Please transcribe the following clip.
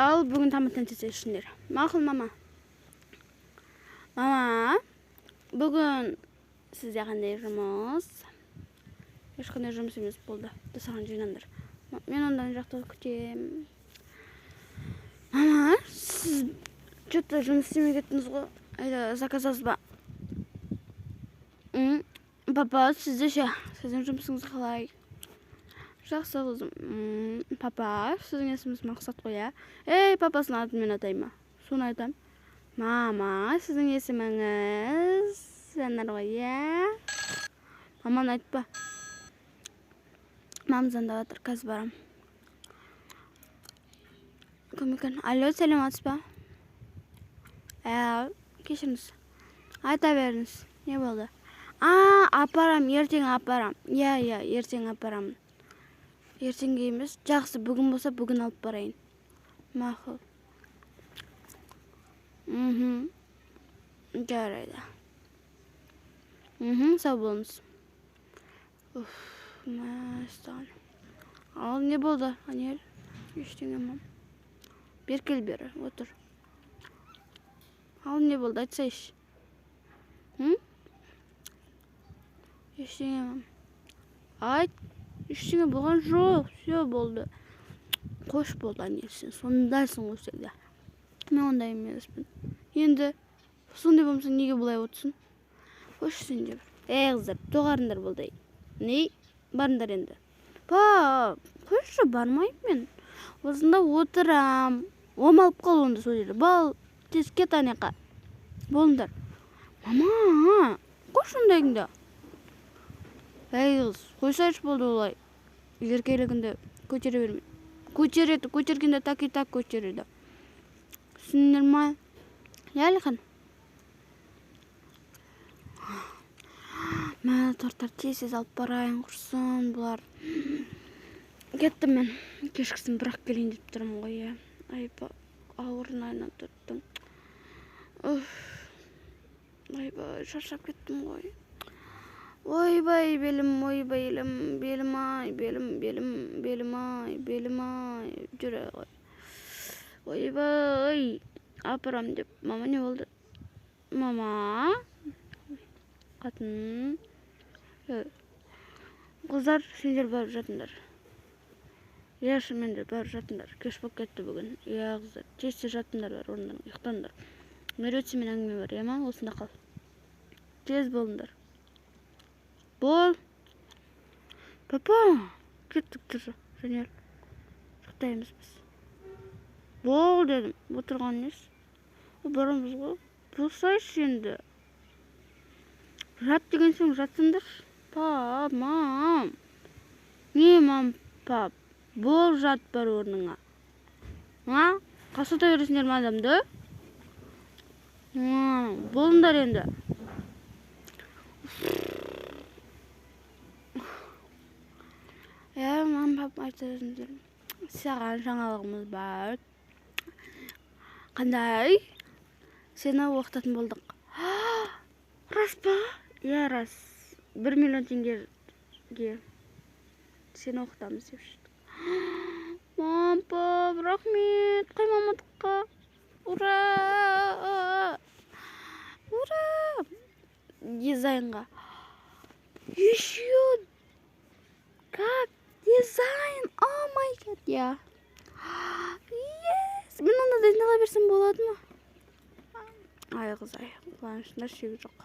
Ал бүгін тамақтан тесешіндер. Мақұл, мама. Мама, бүгін сізде қандай жұмыс? Ешқандай жұмыс емес болды. Саған жинаңдар. Мен ондан жақта күтем. Мама, сіз что-то жұмыс істемей кеттіңіз ғой. Заказасыз ба? Папа, сізде ше? Сіздің жұмысыңыз қалай? Жақсы қызым. Папа, сіздің есіміңіз Мақсат қой, ә? Ей, папасының атын мен атайма. Соны айтам. Мама, сіздің есіміңіз Жанар ғой, ә? Маманы айтпа. Мамам звондап жатыр, қазір барам. Кім екен? Алло, сәлеметсіз ба? Кешіріңіз. Айта беріңіз. Не болды? Апарам, ертең апарам. Иә, ертең апарамын. Ертеңге емес, жақсы, бүгін болса бүгін алып барайын. Мақұл. Жарайды. Сау болыңыз. Мәстан. Ал не болды, Анел? Ештеңе мам. Бер кел бері, отыр. Ал не болды, айтсайшы. Ештеңе мам. Айт. Ештеңе болған жоқ, все болды. Қош болды, Анел, сен сондайсың ғой всегда. Мен ондай емеспін. Енді сондай болмаса неге бұлай отырсың? Қош сен де бір. Қыздар, тоғарыңдар болдай. Не? Барыңдар енді. Қойшы, бармайым мен. Осында отырам. Омалып қал онда сол жерде. Бал, тез кет анеқа. Болыңдар. Мама, қош ондайыңда. Қыз, қойсайшы болды олай. Еркелігінді көтере бермей. Көтергенде так и так көтереді. Түсіндіңдер ма? Әліқан. Мен торттар тез алып барайын, құрсын бұлар. Кеттім мен. Кешкісін бірақ келейін деп тұрмын ғой. Айба, ауырын айнап тұрттым. Айба, шаршап кеттім ғой. Ойбай, белім, ай, белім, ай, жүре ғой. Ойбай, апарам деп. Мама, не болды? Мама? Қатын? Қыздар, сендер барып жатыңдар. Шынымен де барып жатыңдар. Кеш болып кетті бүгін. Қыздар, тез жатыңдар бар, орындарың, ұйықтаңдар. Меретсімен әңгіме бар, ма? Осында қал. Тез болыңдар. Бол. Папа, кеттік тұршы, Жанел. Шықтаймыз біз. Бол, дедім. Отырған нес. Барамыз ғой. Болсайшы енді. Жат деген соң жатсыңдар. Пап, мам. Не, мам, пап. Бол, жат бар орныңа. Қасыта бересіңдер ма адамды? Болыңдар енді. Мам, пап, айтыңыздар. Саған жаңалығымыз бар. Қандай? Сені оқытатын болдық. Рас па? Рас. 1 миллион теңгеге сені оқытамыз деп шықты. Мам, пап, рахмет. Қаймамадыққа. Ура! Дизайнға. Еще. Как? Дизайн. О май гад, я. Мен оны дайындала берсем болады ма? Ай, қыз, қуанышында шегі жоқ.